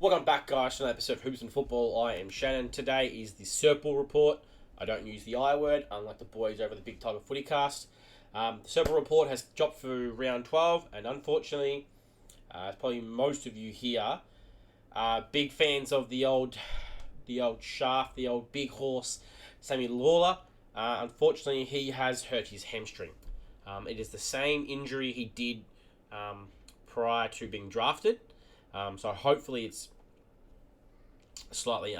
Welcome back, guys, to another episode of Hoops and Football. I am Shannon. Today is the Serpell report. I don't use the I word, unlike the boys over the Big Tiger Footy Cast. The Serpell report has dropped for round 12, and unfortunately, as probably most of you here, big fans of the old shaft, the old big horse, Sammy Lawler. Unfortunately, he has hurt his hamstring. It is the same injury he did prior to being drafted. So hopefully it's slightly,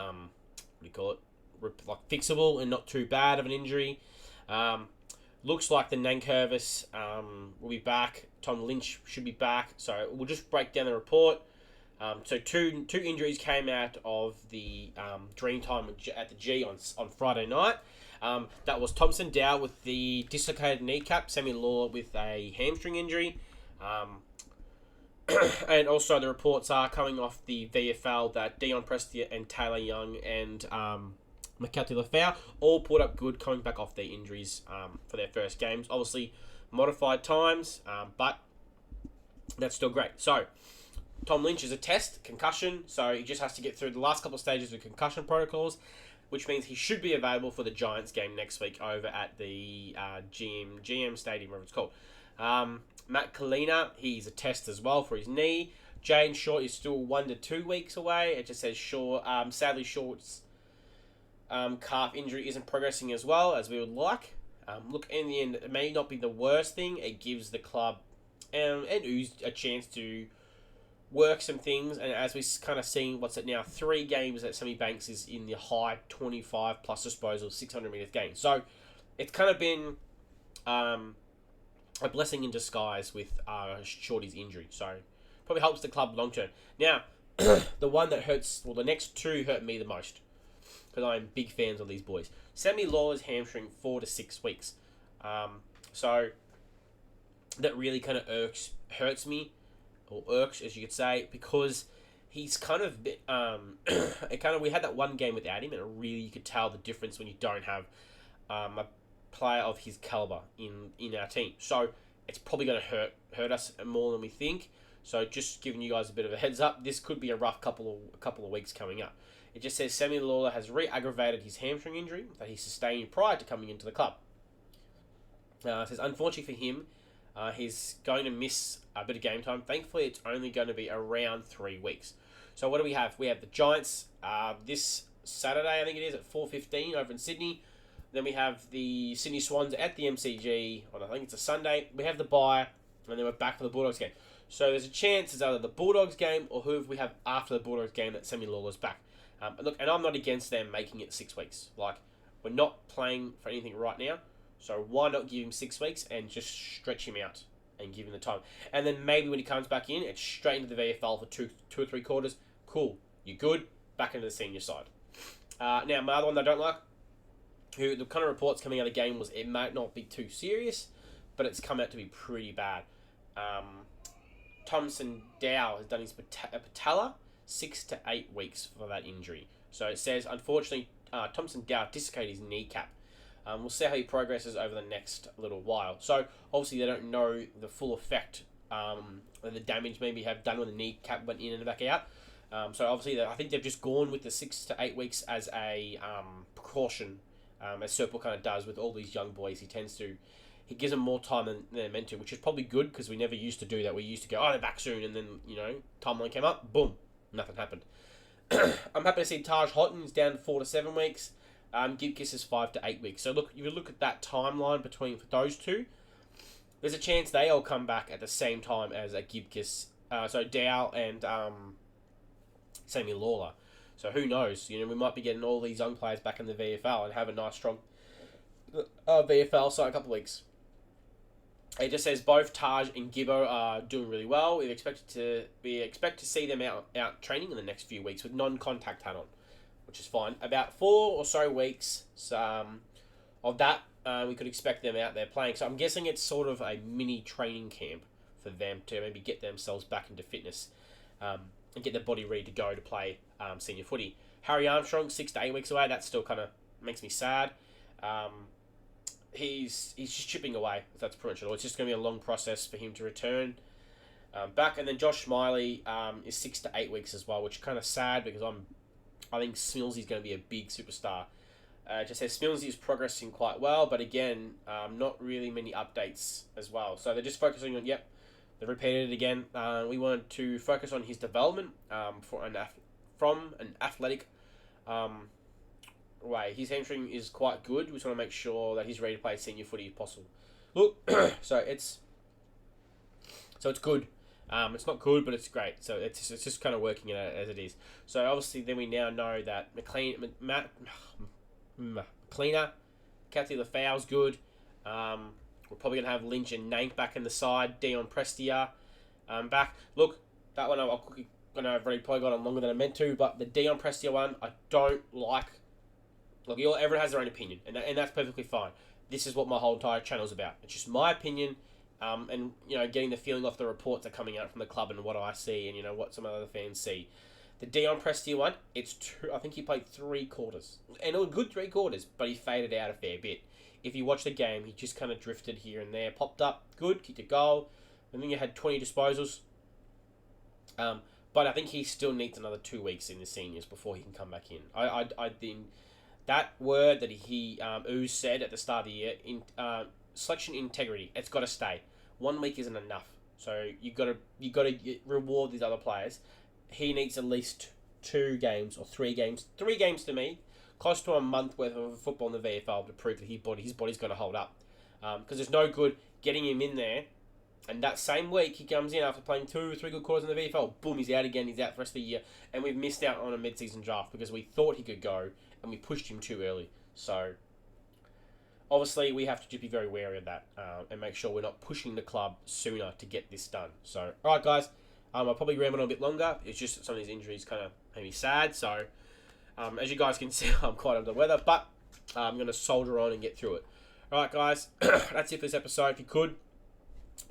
fixable and not too bad of an injury. Looks like the Nankervis will be back. Tom Lynch should be back. So we'll just break down the report. So two injuries came out of the Dream Time at the G on Friday night. That was Thompson Dow with the dislocated kneecap, Sammy Lawler with a hamstring injury. And also the reports are coming off the VFL that Dion Prestia and Taylor Young and McCarthy Lafau all put up good coming back off their injuries for their first games. Obviously, modified times, but that's still great. So, Tom Lynch is a test, concussion, so he just has to get through the last couple of stages of concussion protocols, which means he should be available for the Giants game next week over at the GM Stadium, whatever it's called. Matt Kalina, he's a test as well for his knee. Jane Short is still 1 to 2 weeks away. It just says Short. Sadly, Short's calf injury isn't progressing as well as we would like. Look, in the end, it may not be the worst thing. It gives the club and Ooze a chance to work some things. And as we're kind of seeing, what's it now, 3 games that Sammy Banks is in the high 25 plus disposal 600 metres game. So it's kind of been a blessing in disguise with Shorty's injury. So probably helps the club long term. Now, the one that hurts, well, the next two hurt me the most because I'm big fans of these boys. Sammy Lawler's hamstring 4 to 6 weeks. So that really kind of hurts me, or irks as you could say, because he's kind of bit, we had that one game without him, and really you could tell the difference when you don't have a player of his caliber in our team. So it's probably going to hurt us more than we think. So just giving you guys a bit of a heads up, this could be a rough couple of weeks coming up. It just says Sammy Lawler has re-aggravated his hamstring injury that he sustained prior to coming into the club. It says unfortunately for him, he's going to miss a bit of game time. Thankfully, it's only going to be around 3 weeks. So what do we have? We have the Giants this Saturday, I think it is, at 4:15 over in Sydney. Then we have the Sydney Swans at the MCG on, I think it's a Sunday. We have the bye, and then we're back for the Bulldogs game. So there's a chance it's either the Bulldogs game or whoever we have after the Bulldogs game that Sammy Lawler's back. Look, and I'm not against them making it 6 weeks. Like, we're not playing for anything right now, so why not give him 6 weeks and just stretch him out and give him the time? And then maybe when he comes back in, it's straight into the VFL for two or three quarters. Cool, you're good, back into the senior side. Now, my other one that I don't like, who the kind of reports coming out of the game was it might not be too serious, but it's come out to be pretty bad. Thompson Dow has done his patella, 6 to 8 weeks for that injury. So it says, unfortunately, Thompson Dow dislocated his kneecap. We'll see how he progresses over the next little while. So obviously they don't know the full effect of the damage maybe have done when the kneecap went in and back out. So obviously I think they've just gone with the 6 to 8 weeks as a precaution. As Serpell kind of does with all these young boys, he gives them more time than they're meant to, which is probably good because we never used to do that. We used to go, they're back soon, and then, timeline came up, boom, nothing happened. I'm happy to see Taj Houghton's down to 4 to 7 weeks. Gibkiss is 5 to 8 weeks. So look, if you look at that timeline between those two, there's a chance they all come back at the same time as a Gibkiss. So Dow and Sammy Lawler. So who knows? We might be getting all these young players back in the VFL and have a nice, strong VFL side in a couple of weeks. It just says both Taj and Gibbo are doing really well. We expect to see them out training in the next few weeks with non-contact hat on, which is fine. About 4 or so weeks of that, we could expect them out there playing. So I'm guessing it's sort of a mini training camp for them to maybe get themselves back into fitness. And get their body ready to go to play senior footy. Harry Armstrong, 6 to 8 weeks away. That still kind of makes me sad. He's just chipping away. That's pretty much all. It's just going to be a long process for him to return. back. And then Josh Smiley is 6 to 8 weeks as well, which is kind of sad because I think Smilsey's going to be a big superstar. Just says Smilsey is progressing quite well, but again, not really many updates as well. So they're just focusing on, yep, they repeated it again. We wanted to focus on his development from an athletic way. His hamstring is quite good. We just want to make sure that he's ready to play senior footy if possible. Look, so it's good. It's not good, but it's great. So it's just kind of working it out as it is. So obviously, then we now know that McLeaner, Cathy Lafau's good. We're probably gonna have Lynch and Nank back in the side. Dion Prestia back. Look, that one I've already probably got on longer than I meant to, but the Dion Prestia one I don't like. Look, everyone has their own opinion, and that's perfectly fine. This is what my whole entire channel is about. It's just my opinion. And getting the feeling off the reports that are coming out from the club and what I see, and what some other fans see. The Dion Prestia one, I think he played 3 quarters, and it was good 3 quarters, but he faded out a fair bit. If you watch the game, he just kind of drifted here and there, popped up, good, kicked a goal, and then you had 20 disposals. But I think he still needs another 2 weeks in the seniors before he can come back in. I think that word that he Ooze said at the start of the year, selection integrity, it's got to stay. 1 week isn't enough, so you got to reward these other players. He needs at least 2 games or 3 games. 3 games to me, close to a month worth of football in the VFL to prove that his body's going to hold up. Because there's no good getting him in there, and that same week he comes in after playing 2 or 3 good quarters in the VFL. Boom, he's out again. He's out for the rest of the year, and we've missed out on a mid-season draft because we thought he could go and we pushed him too early. So obviously, we have to just be very wary of that and make sure we're not pushing the club sooner to get this done. So, all right, guys, I'll probably ramble on a bit longer. It's just that some of these injuries kind of made me sad. So, as you guys can see, I'm quite under the weather, but I'm going to soldier on and get through it. All right, guys, that's it for this episode. If you could,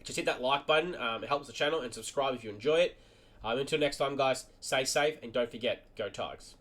just hit that like button. It helps the channel, and subscribe if you enjoy it. Until next time, guys, stay safe, and don't forget, go Tigers.